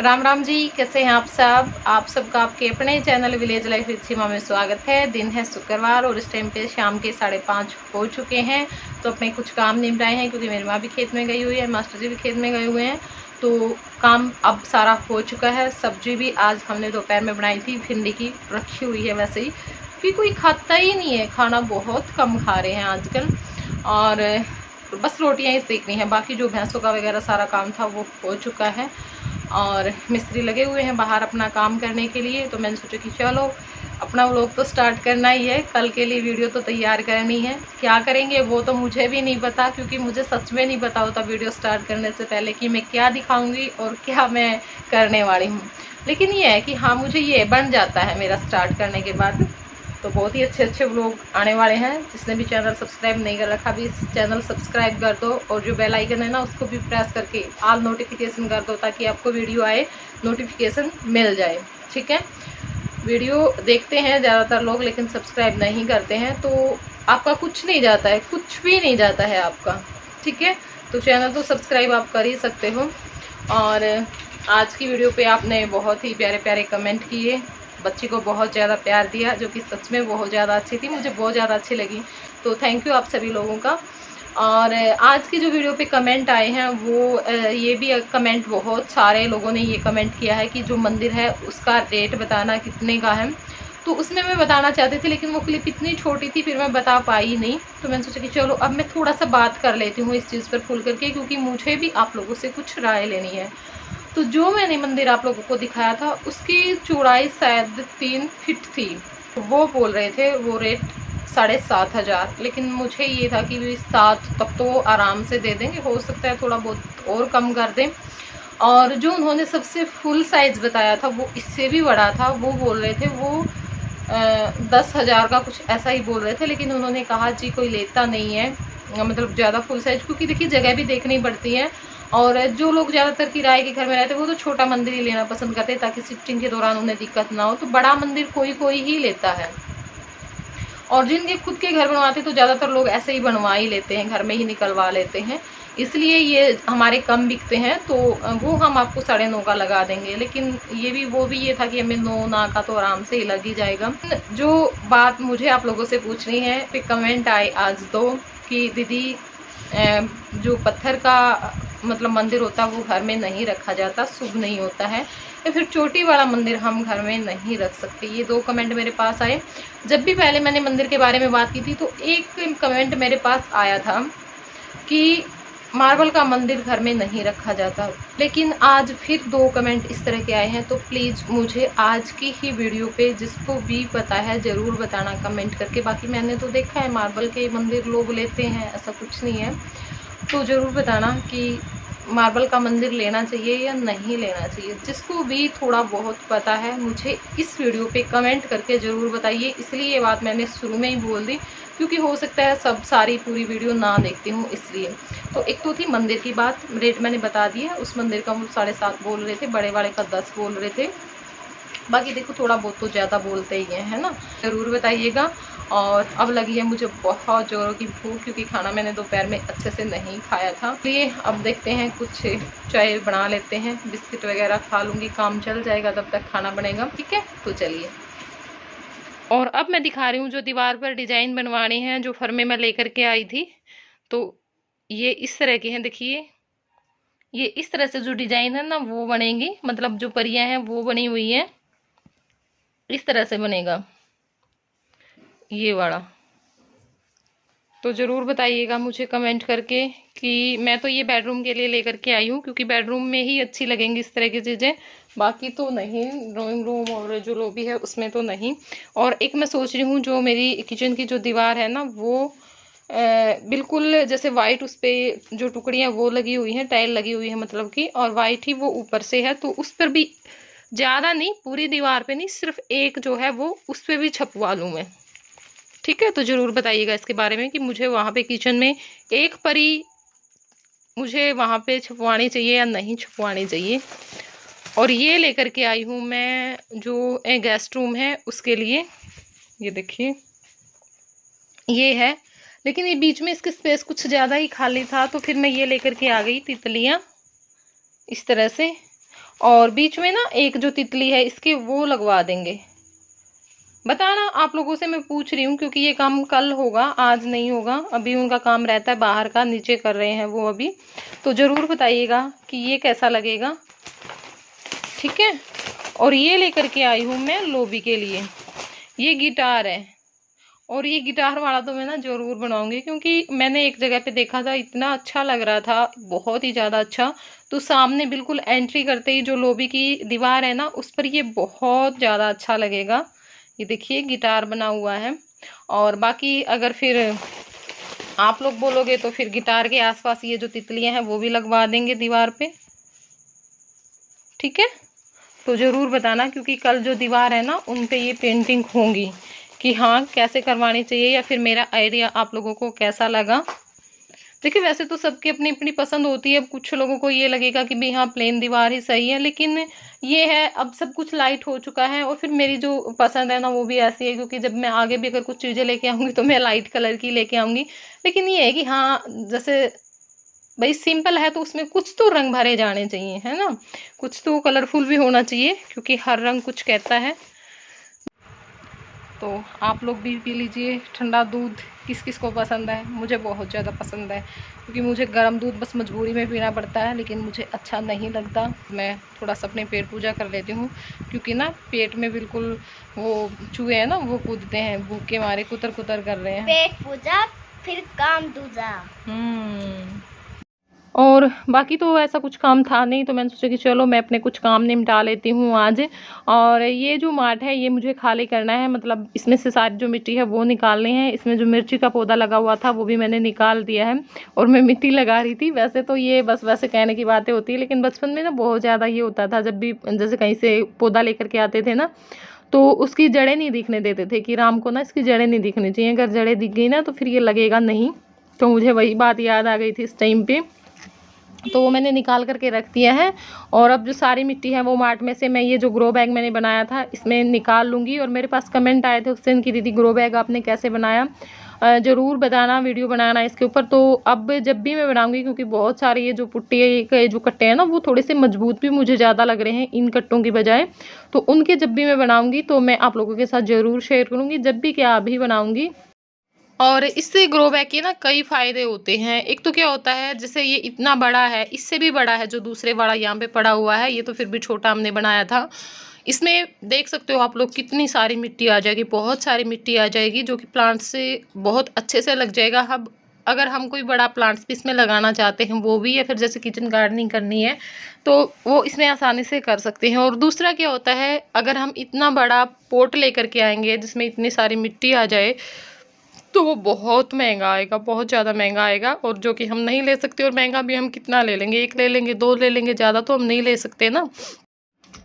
राम राम जी, कैसे हैं आप सबका आपके अपने चैनल विलेज लाइफ विद सीमा में स्वागत है। दिन है शुक्रवार और इस टाइम पे शाम के 5:30 हो चुके हैं। तो अपने कुछ काम निपटाए हैं क्योंकि मेरी माँ भी खेत में गई हुई है, मास्टर जी भी खेत में गए हुए हैं। तो काम अब सारा हो चुका है। सब्जी भी आज हमने दोपहर में बनाई थी, भिंडी की रखी हुई है वैसे ही, क्योंकि कोई खाता ही नहीं है, खाना बहुत कम खा रहे हैं आजकल। और बस रोटियाँ ही सेकनी है, बाकी जो भैंसों का वगैरह सारा काम था वो हो चुका है। और मिस्त्री लगे हुए हैं बाहर अपना काम करने के लिए। तो मैंने सोचा कि चलो अपना व्लॉग तो स्टार्ट करना ही है, कल के लिए वीडियो तो तैयार करनी है। क्या करेंगे वो तो मुझे भी नहीं पता, क्योंकि मुझे सच में नहीं पता होता वीडियो स्टार्ट करने से पहले कि मैं क्या दिखाऊंगी और क्या मैं करने वाली हूँ। लेकिन ये है कि हाँ, मुझे ये बन जाता है मेरा स्टार्ट करने के बाद। तो बहुत ही अच्छे अच्छे व्लॉग आने वाले हैं। जिसने भी चैनल सब्सक्राइब नहीं कर रखा भी चैनल सब्सक्राइब कर दो, और जो बेल आइकन है ना उसको भी प्रेस करके ऑल नोटिफिकेशन कर दो, ताकि आपको वीडियो आए नोटिफिकेशन मिल जाए। ठीक है, वीडियो देखते हैं ज़्यादातर लोग लेकिन सब्सक्राइब नहीं करते हैं, तो आपका कुछ नहीं जाता है, कुछ भी नहीं जाता है आपका। ठीक है, तो चैनल तो सब्सक्राइब आप कर ही सकते हो। और आज की वीडियो पे आपने बहुत ही प्यारे प्यारे कमेंट किए, बच्ची को बहुत ज़्यादा प्यार दिया, जो कि सच में बहुत ज़्यादा अच्छी थी, मुझे बहुत ज़्यादा अच्छी लगी। तो थैंक यू आप सभी लोगों का। और आज की जो वीडियो पे कमेंट आए हैं वो ये भी कमेंट, बहुत सारे लोगों ने ये कमेंट किया है कि जो मंदिर है उसका रेट बताना कितने का है। तो उसमें मैं बताना चाहती थी, लेकिन वो क्लिप इतनी छोटी थी फिर मैं बता पाई नहीं। तो मैंने सोचा कि चलो अब मैं थोड़ा सा बात कर लेती हूँ इस चीज़ पर खुल करके, क्योंकि मुझे भी आप लोगों से कुछ राय लेनी है। तो जो मैंने मंदिर आप लोगों को दिखाया था उसकी चौड़ाई शायद 3 फीट थी। वो बोल रहे थे वो रेट 7,500, लेकिन मुझे ये था कि 7 तक तो आराम से दे देंगे, हो सकता है थोड़ा बहुत और कम कर दें। और जो उन्होंने सबसे फुल साइज बताया था वो इससे भी बड़ा था, वो बोल रहे थे वो 10,000 का कुछ ऐसा ही बोल रहे थे। लेकिन उन्होंने कहा जी कोई लेता नहीं है, मतलब ज़्यादा फुल साइज, क्योंकि देखिए जगह भी देखनी पड़ती है। और जो लोग ज़्यादातर किराए के घर में रहते हैं वो तो छोटा मंदिर ही लेना पसंद करते हैं, ताकि शिफ्टिंग के दौरान उन्हें दिक्कत ना हो। तो बड़ा मंदिर कोई कोई ही लेता है, और जिनके खुद के घर बनवाते तो ज़्यादातर लोग ऐसे ही बनवा ही लेते हैं, घर में ही निकलवा लेते हैं, इसलिए ये हमारे कम बिकते हैं। तो वो हम आपको 9.5 का लगा देंगे। लेकिन ये भी वो भी ये था कि हमें 9 का तो आराम से ही लग ही जाएगा। जो बात मुझे आप लोगों से पूछनी है, फिर कमेंट आए आज दो कि दीदी जो पत्थर का मतलब मंदिर होता है वो घर में नहीं रखा जाता, शुभ नहीं होता है, या फिर चोटी वाला मंदिर हम घर में नहीं रख सकते। ये 2 कमेंट मेरे पास आए। जब भी पहले मैंने मंदिर के बारे में बात की थी तो एक कमेंट मेरे पास आया था कि मार्बल का मंदिर घर में नहीं रखा जाता। लेकिन आज फिर 2 कमेंट इस तरह के आए हैं। तो प्लीज़ मुझे आज की ही वीडियो पे जिसको भी पता है ज़रूर बताना कमेंट करके। बाकी मैंने तो देखा है मार्बल के मंदिर लोग लेते हैं, ऐसा कुछ नहीं है। तो ज़रूर बताना कि मार्बल का मंदिर लेना चाहिए या नहीं लेना चाहिए। जिसको भी थोड़ा बहुत पता है मुझे इस वीडियो पे कमेंट करके ज़रूर बताइए। इसलिए ये बात मैंने शुरू में ही बोल दी, क्योंकि हो सकता है सब सारी पूरी वीडियो ना देखती हूँ, इसलिए। तो एक तो थी मंदिर की बात, रेट मैंने बता दिया। उस मंदिर का वो 7.5 बोल रहे थे, बड़े वाले का 10 बोल रहे थे। बाकी देखो थोड़ा बहुत तो ज़्यादा बोलते ही है ना, ज़रूर बताइएगा। और अब लगी है मुझे बहुत ज़ोरों की भूख, क्योंकि खाना मैंने दोपहर में अच्छे से नहीं खाया था। इसलिए अब देखते हैं कुछ चाय बना लेते हैं, बिस्किट वगैरह खा लूँगी, काम चल जाएगा, तब तक खाना बनेगा। ठीक है, तो चलिए। और अब मैं दिखा रही हूँ जो दीवार पर डिजाइन बनवाने हैं, जो फर्मे में लेकर के आई थी। तो ये इस तरह के हैं, देखिए ये इस तरह से जो डिजाइन है ना वो बनेंगी, मतलब जो परियां हैं वो बनी हुई है, इस तरह से बनेगा ये वाला। तो ज़रूर बताइएगा मुझे कमेंट करके कि मैं तो ये बेडरूम के लिए लेकर के आई हूँ, क्योंकि बेडरूम में ही अच्छी लगेंगी इस तरह की चीज़ें, बाकी तो नहीं, ड्राइंग रूम और जो लॉबी है उसमें तो नहीं। और एक मैं सोच रही हूँ जो मेरी किचन की जो दीवार है ना वो बिल्कुल जैसे वाइट, उस पर जो टुकड़ियाँ वो लगी हुई हैं, टाइल लगी हुई है मतलब कि, और वाइट ही वो ऊपर से है, तो उस पर भी ज़्यादा नहीं, पूरी दीवार पे नहीं, सिर्फ एक जो है वो उस पर भी छपवा लूँ मैं। ठीक है, तो ज़रूर बताइएगा इसके बारे में कि मुझे वहाँ पे किचन में एक परी मुझे वहाँ पे छपवानी चाहिए या नहीं छपवानी चाहिए। और ये लेकर के आई हूँ मैं जो गेस्ट रूम है उसके लिए, ये देखिए ये है। लेकिन ये बीच में इसके स्पेस कुछ ज़्यादा ही खाली था, तो फिर मैं ये लेकर के आ गई तितलियाँ इस तरह से। और बीच में ना एक जो तितली है इसके वो लगवा देंगे। बताना, आप लोगों से मैं पूछ रही हूँ क्योंकि ये काम कल होगा, आज नहीं होगा। अभी उनका काम रहता है बाहर का, नीचे कर रहे हैं वो अभी। तो ज़रूर बताइएगा कि ये कैसा लगेगा, ठीक है। और ये लेकर के आई हूँ मैं लोबी के लिए, ये गिटार है। और ये गिटार वाला तो मैं ना ज़रूर बनाऊंगी क्योंकि मैंने एक जगह पे देखा था, इतना अच्छा लग रहा था, बहुत ही ज़्यादा अच्छा। तो सामने बिल्कुल एंट्री करते ही जो लॉबी की दीवार है ना, उस पर ये बहुत ज़्यादा अच्छा लगेगा। ये देखिए गिटार बना हुआ है। और बाकी अगर फिर आप लोग बोलोगे तो फिर गिटार के आसपास ये जो तितलियां हैं वो भी लगवा देंगे दीवार पे, ठीक है। तो ज़रूर बताना क्योंकि कल जो दीवार है ना उन पे ये पेंटिंग होंगी कि हाँ कैसे करवानी चाहिए, या फिर मेरा आइडिया आप लोगों को कैसा लगा। देखिए वैसे तो सबकी अपनी अपनी पसंद होती है। अब कुछ लोगों को ये लगेगा कि भाई हाँ प्लेन दीवार ही सही है, लेकिन ये है अब सब कुछ लाइट हो चुका है। और फिर मेरी जो पसंद है ना वो भी ऐसी है, क्योंकि जब मैं आगे भी अगर कुछ चीज़ें लेके आऊँगी तो मैं लाइट कलर की लेके आऊँगी। लेकिन ये है कि हाँ जैसे भाई सिंपल है तो उसमें कुछ तो रंग भरे जाने चाहिए, है ना, कुछ तो कलरफुल भी होना चाहिए क्योंकि हर रंग कुछ कहता है। तो आप लोग भी पी लीजिए ठंडा दूध, किस किस को पसंद है। मुझे बहुत ज़्यादा पसंद है क्योंकि मुझे गर्म दूध बस मजबूरी में पीना पड़ता है, लेकिन मुझे अच्छा नहीं लगता। मैं थोड़ा सा अपने पेट पूजा कर लेती हूँ क्योंकि ना पेट में बिल्कुल वो चूहे हैं ना वो कूदते हैं, भूख के मारे कुतर कुतर कर रहे हैं। पेट पूजा फिर काम दूजा। और बाकी तो ऐसा कुछ काम था नहीं, तो मैंने सोचा कि चलो मैं अपने कुछ काम निपटा लेती हूँ आज। और ये जो माठ है ये मुझे खाली करना है, मतलब इसमें से सारी जो मिट्टी है वो निकालनी है। इसमें जो मिर्ची का पौधा लगा हुआ था वो भी मैंने निकाल दिया है और मैं मिट्टी लगा रही थी। वैसे तो ये बस वैसे कहने की बातें होती है, लेकिन बचपन में ना बहुत ज़्यादा ये होता था, जब भी जैसे कहीं से पौधा लेकर के आते थे ना तो उसकी जड़ें नहीं दिखने देते थे कि राम को ना इसकी जड़ें नहीं दिखनी चाहिए, अगर जड़ें दिख गई ना तो फिर ये लगेगा नहीं। तो मुझे वही बात याद आ गई थी इस टाइम पे, तो वो मैंने निकाल करके रख दिया है। और अब जो सारी मिट्टी है वो मार्ट में से मैं ये जो ग्रो बैग मैंने बनाया था इसमें निकाल लूँगी। और मेरे पास कमेंट आए थे उस दिन कि दीदी ग्रो बैग आपने कैसे बनाया, ज़रूर बताना, वीडियो बनाना इसके ऊपर। तो अब जब भी मैं बनाऊंगी, क्योंकि बहुत सारे ये जो पुट्टी के जो कट्टे हैं ना वो थोड़े से मजबूत भी मुझे ज़्यादा लग रहे हैं इन कट्टों की बजाय, तो उनके जब भी मैं बनाऊंगी तो मैं आप लोगों के साथ ज़रूर शेयर करूँगी, जब भी क्या भी बनाऊंगी। और इससे ग्रो बैग के ना कई फायदे होते हैं। एक तो क्या होता है, जैसे ये इतना बड़ा है, इससे भी बड़ा है जो दूसरे वाला यहाँ पे पड़ा हुआ है, ये तो फिर भी छोटा हमने बनाया था। इसमें देख सकते हो आप लोग कितनी सारी मिट्टी आ जाएगी, बहुत सारी मिट्टी आ जाएगी जो कि प्लांट से बहुत अच्छे से लग जाएगा। अब अगर हम कोई बड़ा प्लांट्स भी इसमें लगाना चाहते हैं वो भी, या फिर जैसे किचन गार्डनिंग करनी है तो वो इसमें आसानी से कर सकते हैं। और दूसरा क्या होता है, अगर हम इतना बड़ा पोट लेकर के आएंगे जिसमें इतनी सारी मिट्टी आ जाए तो वो बहुत महंगा आएगा, बहुत ज़्यादा महंगा आएगा, और जो कि हम नहीं ले सकते। और महंगा भी हम कितना ले लेंगे, एक ले लेंगे, दो ले लेंगे, ज़्यादा तो हम नहीं ले सकते ना।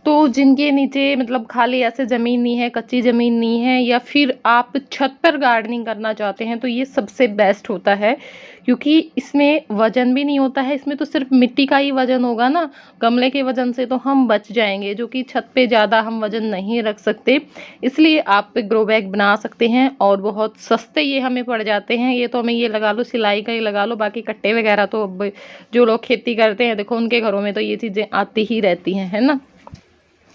तो जिनके नीचे मतलब खाली ऐसे ज़मीन नहीं है, कच्ची ज़मीन नहीं है, या फिर आप छत पर गार्डनिंग करना चाहते हैं तो ये सबसे बेस्ट होता है, क्योंकि इसमें वज़न भी नहीं होता है। इसमें तो सिर्फ मिट्टी का ही वज़न होगा ना, गमले के वज़न से तो हम बच जाएंगे, जो कि छत पे ज़्यादा हम वज़न नहीं रख सकते। इसलिए आप ग्रो बैग बना सकते हैं और बहुत सस्ते ये हमें पड़ जाते हैं। ये तो हमें ये लगा लो सिलाई का ही लगा लो, बाकी कट्टे वगैरह तो अब जो लोग खेती करते हैं देखो उनके घरों में तो ये चीज़ें आती ही रहती हैं, है ना।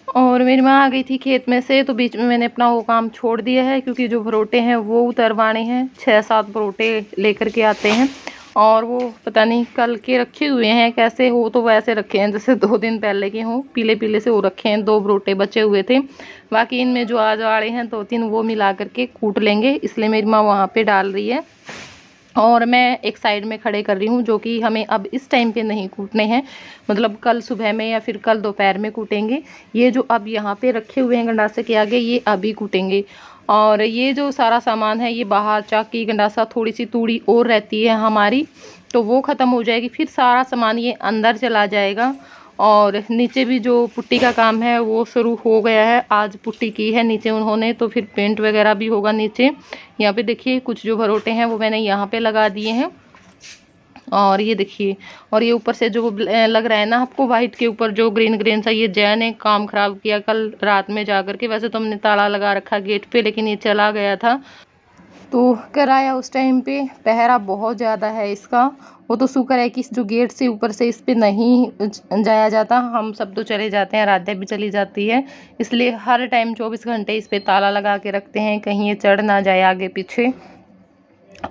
और मेरी माँ आ गई थी खेत में से, तो बीच में मैंने अपना वो काम छोड़ दिया है क्योंकि जो भरोटे हैं वो उतरवाने हैं। 6-7 भरोटे लेकर के आते हैं और वो पता नहीं कल के रखे हुए हैं, कैसे हो तो वैसे रखे हैं जैसे 2 दिन पहले के हों, पीले पीले से हो रखे हैं। 2 भरोटे बचे हुए थे, बाकी इनमें जो आज वाले हैं 2-3 वो मिला करके कूट लेंगे, इसलिए मेरी माँ वहाँ पर डाल रही है। और मैं एक साइड में खड़े कर रही हूँ, जो कि हमें अब इस टाइम पे नहीं कूटने हैं, मतलब कल सुबह में या फिर कल दोपहर में कूटेंगे। ये जो अब यहाँ पे रखे हुए हैं गंडासे के आगे, ये अभी कूटेंगे। और ये जो सारा सामान है ये बाहर चाकी गंडासा थोड़ी सी तूड़ी और रहती है हमारी, तो वो ख़त्म हो जाएगी, फिर सारा सामान ये अंदर चला जाएगा। और नीचे भी जो पुट्टी का काम है वो शुरू हो गया है, आज पुट्टी की है नीचे उन्होंने, तो फिर पेंट वगैरह भी होगा नीचे। यहाँ पे देखिए कुछ जो भरोटे हैं वो मैंने यहाँ पे लगा दिए हैं। और ये देखिए, और ये ऊपर से जो लग रहा है ना आपको वाइट के ऊपर जो ग्रीन ग्रीन सा, ये जय ने काम ख़राब किया कल रात में जा कर के। वैसे तो हमने ताला लगा रखा गेट पे, लेकिन ये चला गया था। तो कराया उस टाइम पे पहरा बहुत ज़्यादा है इसका। वो तो शुक्र है कि जो गेट से ऊपर से इस पे नहीं जाया जाता, हम सब तो चले जाते हैं, आराध्या भी चली जाती है, इसलिए हर टाइम 24 घंटे इस पे ताला लगा के रखते हैं, कहीं ये चढ़ ना जाए आगे पीछे।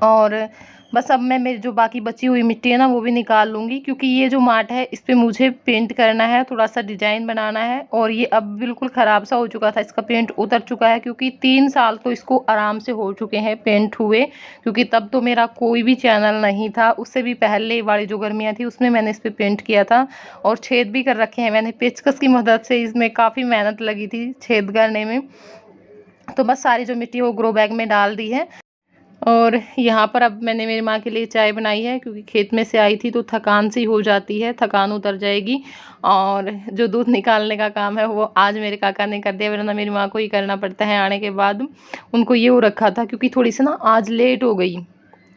और बस अब मैं मेरी जो बाकी बची हुई मिट्टी है ना वो भी निकाल लूँगी, क्योंकि ये जो माट है इस पे मुझे पेंट करना है, थोड़ा सा डिज़ाइन बनाना है। और ये अब बिल्कुल ख़राब सा हो चुका था, इसका पेंट उतर चुका है, क्योंकि 3 साल तो इसको आराम से हो चुके हैं पेंट हुए, क्योंकि तब तो मेरा कोई भी चैनल नहीं था। उससे भी पहले वाली जो गर्मियाँ थी उसमें मैंने इस पर पेंट किया था, और छेद भी कर रखे हैं मैंने पेचकस की मदद से। इसमें काफ़ी मेहनत लगी थी छेद करने में। तो बस सारी जो मिट्टी वो ग्रो बैग में डाल दी है। और यहाँ पर अब मैंने मेरी माँ के लिए चाय बनाई है, क्योंकि खेत में से आई थी तो थकान सी हो जाती है, थकान उतर जाएगी। और जो दूध निकालने का काम है वो आज मेरे काका ने कर दिया, वरना मेरी माँ को ही करना पड़ता है आने के बाद। उनको ये हो रखा था, क्योंकि थोड़ी सी ना आज लेट हो गई,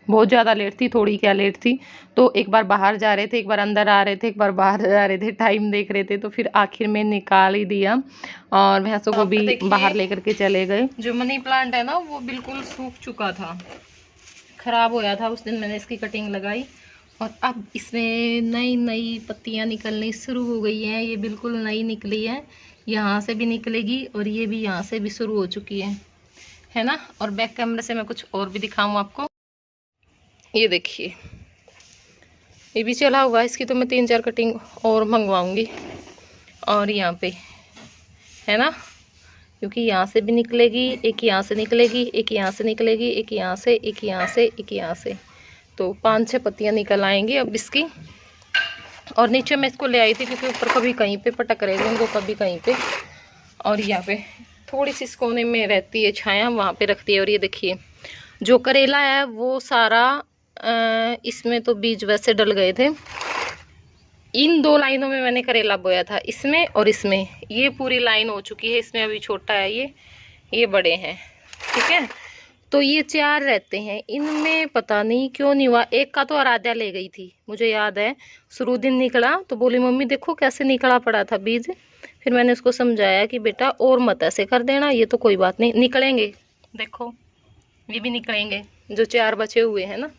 बहुत ज़्यादा लेट थी, थोड़ी क्या लेट थी। तो एक बार बाहर जा रहे थे, एक बार अंदर आ रहे थे, एक बार बाहर जा रहे थे, टाइम देख रहे थे, तो फिर आखिर में निकाल ही दिया और भैंसों को भी बाहर लेकर के चले गए। जो मनी प्लांट है ना वो बिल्कुल सूख चुका था, ख़राब होया था। उस दिन मैंने इसकी कटिंग लगाई और अब इसमें नई नई पत्तियां निकलनी शुरू हो गई हैं। ये बिल्कुल नई निकली है, यहाँ से भी निकलेगी और ये भी यहाँ से भी शुरू हो चुकी है ना। और बैक कैमरे से मैं कुछ और भी दिखाऊं आपको। ये देखिए ये भी चला हुआ है, इसकी तो मैं 3-4 कटिंग और मंगवाऊंगी। और यहाँ पे है ना, क्योंकि यहाँ से भी निकलेगी, एक यहाँ से निकलेगी, एक यहाँ से निकलेगी, एक यहाँ से, एक यहाँ से, एक यहाँ से, तो 5-6 पत्तियाँ निकल आएंगी अब इसकी। और नीचे मैं इसको ले आई थी, क्योंकि ऊपर कभी कहीं पे पटक रहे थे उनको, कभी कहीं पे। और यहाँ पे थोड़ी सी इस कोने में रहती है छाया, वहाँ पे रखती है। और ये देखिए जो करेला है वो सारा इसमें तो बीज वैसे डल गए थे। इन 2 लाइनों में मैंने करेला बोया था, इसमें और इसमें। ये पूरी लाइन हो चुकी है, इसमें अभी छोटा है, ये बड़े हैं, ठीक है। तो ये 4 रहते हैं, इनमें पता नहीं क्यों नहीं हुआ। एक का तो आराध्या ले गई थी, मुझे याद है, शुरू दिन निकला तो बोली मम्मी देखो कैसे निकला पड़ा था बीज। फिर मैंने उसको समझाया कि बेटा और मत ऐसे कर देना, ये तो कोई बात नहीं, निकलेंगे, देखो ये भी निकलेंगे जो 4 बचे हुए हैं ना।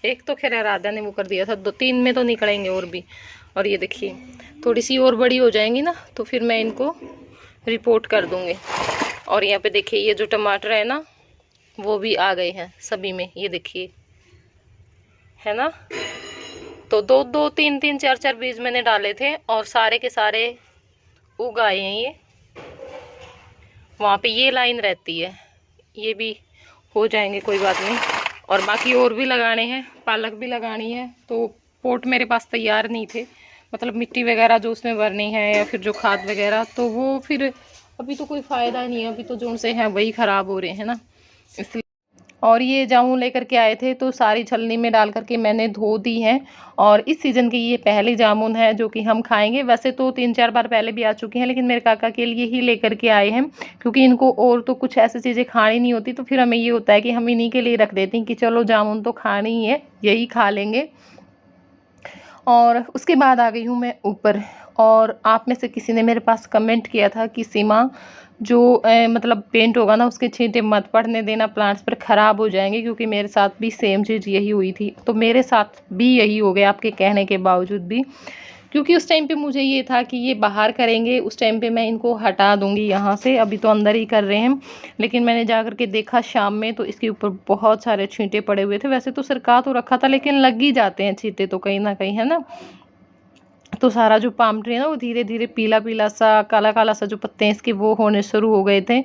एक तो खैर आराध्या ने वो कर दिया था, 2-3 में तो निकलेंगे और भी। और ये देखिए थोड़ी सी और बड़ी हो जाएंगी ना तो फिर मैं इनको रिपोर्ट कर दूंगी। और यहाँ पे देखिए ये जो टमाटर है ना वो भी आ गए हैं सभी में, ये देखिए है ना। तो 2-2, 3-3, 4-4 बीज मैंने डाले थे और सारे के सारे उग आए हैं। ये वहाँ पे ये लाइन रहती है, ये भी हो जाएंगे, कोई बात नहीं। और बाकी और भी लगाने हैं, पालक भी लगानी है। तो पोट मेरे पास तैयार नहीं थे, मतलब मिट्टी वगैरह जो उसमें भरनी है या फिर जो खाद वगैरह, तो वो फिर अभी तो कोई फ़ायदा नहीं है, अभी तो जो से हैं वही ख़राब हो रहे हैं ना, इसलिए। और ये जामुन लेकर के आए थे तो सारी छलनी में डाल करके मैंने धो दी हैं। और इस सीज़न की ये पहली जामुन है जो कि हम खाएंगे। वैसे तो 3-4 बार पहले भी आ चुकी हैं, लेकिन मेरे काका के लिए ही लेकर के आए हैं, क्योंकि इनको और तो कुछ ऐसी चीज़ें खानी नहीं होती। तो फिर हमें ये होता है कि हम इन्हीं के लिए रख देते हैं कि चलो जामुन तो खानी ही है, यही खा लेंगे। और उसके बाद आ गई हूँ मैं ऊपर। और आप में से किसी ने मेरे पास कमेंट किया था कि सीमा जो मतलब पेंट होगा ना उसके छींटे मत पड़ने देना, प्लांट्स पर ख़राब हो जाएंगे, क्योंकि मेरे साथ भी सेम चीज़ यही हुई थी। तो मेरे साथ भी यही हो गया आपके कहने के बावजूद भी, क्योंकि उस टाइम पे मुझे ये था कि ये बाहर करेंगे, उस टाइम पे मैं इनको हटा दूंगी यहाँ से, अभी तो अंदर ही कर रहे हैं। लेकिन मैंने जा कर के देखा शाम में तो इसके ऊपर बहुत सारे छींटे पड़े हुए थे। वैसे तो सरका तो रखा था, लेकिन लग ही जाते हैं छींटे तो कहीं ना कहीं, है ना। तो सारा जो पाम ट्री है ना वो धीरे धीरे पीला पीला सा, काला काला सा जो पत्ते हैं इसके वो होने शुरू हो गए थे।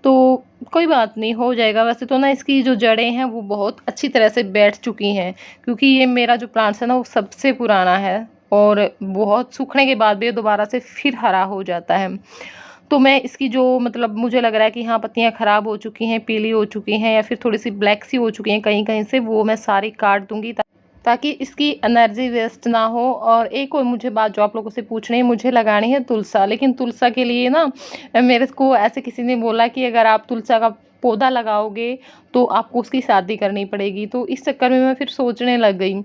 तो कोई बात नहीं, हो जाएगा। वैसे तो ना इसकी जो जड़ें हैं वो बहुत अच्छी तरह से बैठ चुकी हैं, क्योंकि ये मेरा जो प्लांट्स है ना वो सबसे पुराना है और बहुत सूखने के बाद भी ये दोबारा से फिर हरा हो जाता है। तो मैं इसकी जो मतलब मुझे लग रहा है कि हाँ पत्तियाँ ख़राब हो चुकी हैं, पीली हो चुकी हैं या फिर थोड़ी सी ब्लैक सी हो चुकी हैं कहीं कहीं से, वो मैं सारी काट दूँगी ताकि इसकी एनर्जी वेस्ट ना हो। और एक और मुझे बात जो आप लोगों से पूछनी है, मुझे लगानी है तुलसा। लेकिन तुलसा के लिए ना मेरे को ऐसे किसी ने बोला कि अगर आप तुलसा का पौधा लगाओगे तो आपको उसकी शादी करनी पड़ेगी। तो इस चक्कर में मैं फिर सोचने लग गई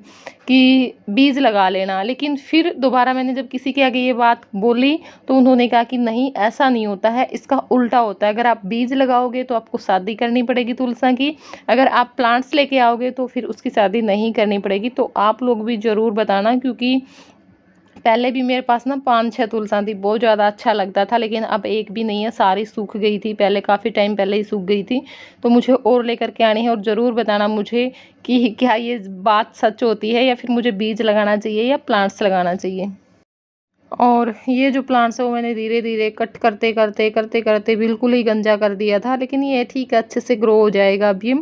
कि बीज लगा लेना। लेकिन फिर दोबारा मैंने जब किसी के आगे ये बात बोली तो उन्होंने कहा कि नहीं, ऐसा नहीं होता है, इसका उल्टा होता है। अगर आप बीज लगाओगे तो आपको शादी करनी पड़ेगी तुलसा की, अगर आप प्लांट्स लेके आओगे तो फिर उसकी शादी नहीं करनी पड़ेगी। तो आप लोग भी ज़रूर बताना, क्योंकि पहले भी मेरे पास ना 5-6 तुलसा थी, बहुत ज़्यादा अच्छा लगता था, लेकिन अब एक भी नहीं है, सारी सूख गई थी। पहले काफ़ी टाइम पहले ही सूख गई थी। तो मुझे और लेकर के आनी है, और ज़रूर बताना मुझे कि क्या ये बात सच होती है या फिर मुझे बीज लगाना चाहिए या प्लांट्स लगाना चाहिए। और ये जो प्लांट्स है वो मैंने धीरे-धीरे कट करते बिल्कुल ही गंजा कर दिया था, लेकिन ये ठीक है, अच्छे से ग्रो हो जाएगा अभी।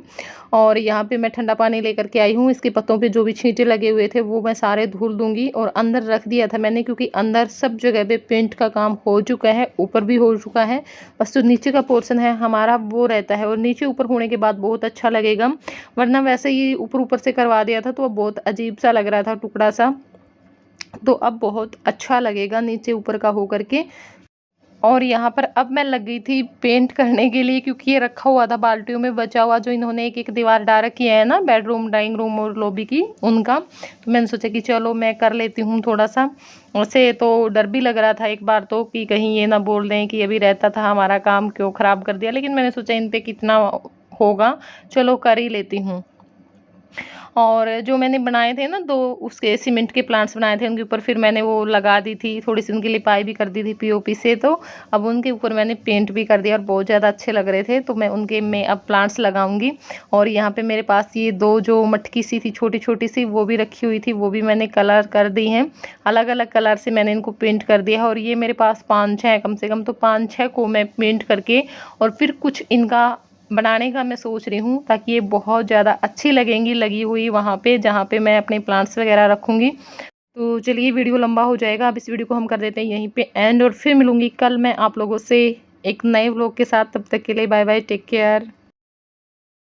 और यहाँ पे मैं ठंडा पानी लेकर के आई हूँ। इसके पत्तों पे जो भी छींटे लगे हुए थे वो मैं सारे धुल दूँगी, और अंदर रख दिया था मैंने, क्योंकि अंदर सब जगह पे पेंट का काम हो चुका है, ऊपर भी हो चुका है। बस जो नीचे का पोर्शन है हमारा वो रहता है, और नीचे ऊपर होने के बाद बहुत अच्छा लगेगा। वरना वैसे ही ऊपर-ऊपर से करवा दिया था तो अब बहुत अजीब-सा लग रहा था टुकड़ा-सा। तो अब बहुत अच्छा लगेगा नीचे ऊपर का हो करके। और यहाँ पर अब मैं लग गई थी पेंट करने के लिए, क्योंकि ये रखा हुआ था बाल्टियों में बचा हुआ, जो इन्होंने एक एक दीवार डाल रखी है ना, बेडरूम, डाइनिंग रूम और लॉबी की, उनका। तो मैंने सोचा कि चलो मैं कर लेती हूँ थोड़ा सा। वैसे तो डर भी लग रहा था एक बार तो, कि कहीं ये ना बोल दें कि अभी रहता था हमारा काम क्यों ख़राब कर दिया, लेकिन मैंने सोचा इन पे कितना होगा, चलो कर ही लेती हूँ। और जो मैंने बनाए थे ना 2 उसके सीमेंट के प्लांट्स बनाए थे, उनके ऊपर फिर मैंने वो लगा दी थी, थोड़ी-सी उनकी लिपाई भी कर दी थी पीओपी से। तो अब उनके ऊपर मैंने पेंट भी कर दिया और बहुत ज़्यादा अच्छे लग रहे थे, तो मैं अब प्लांट्स लगाऊँगी। और यहाँ पे मेरे पास ये 2 जो मटकी सी थी छोटी-छोटी सी, वो भी रखी हुई थी, वो भी मैंने कलर कर दी हैं। अलग-अलग कलर से मैंने इनको पेंट कर दिया है, और ये मेरे पास 5-6 है कम से कम, तो 5-6 को मैं पेंट करके और फिर कुछ इनका बनाने का मैं सोच रही हूँ, ताकि ये बहुत ज़्यादा अच्छी लगेंगी लगी हुई वहाँ पे जहाँ पे मैं अपने प्लांट्स वगैरह रखूँगी। तो चलिए, वीडियो लंबा हो जाएगा, अब इस वीडियो को हम कर देते हैं यहीं पे एंड, और फिर मिलूँगी कल मैं आप लोगों से एक नए व्लॉग के साथ। तब तक के लिए बाय बाय, टेक केयर।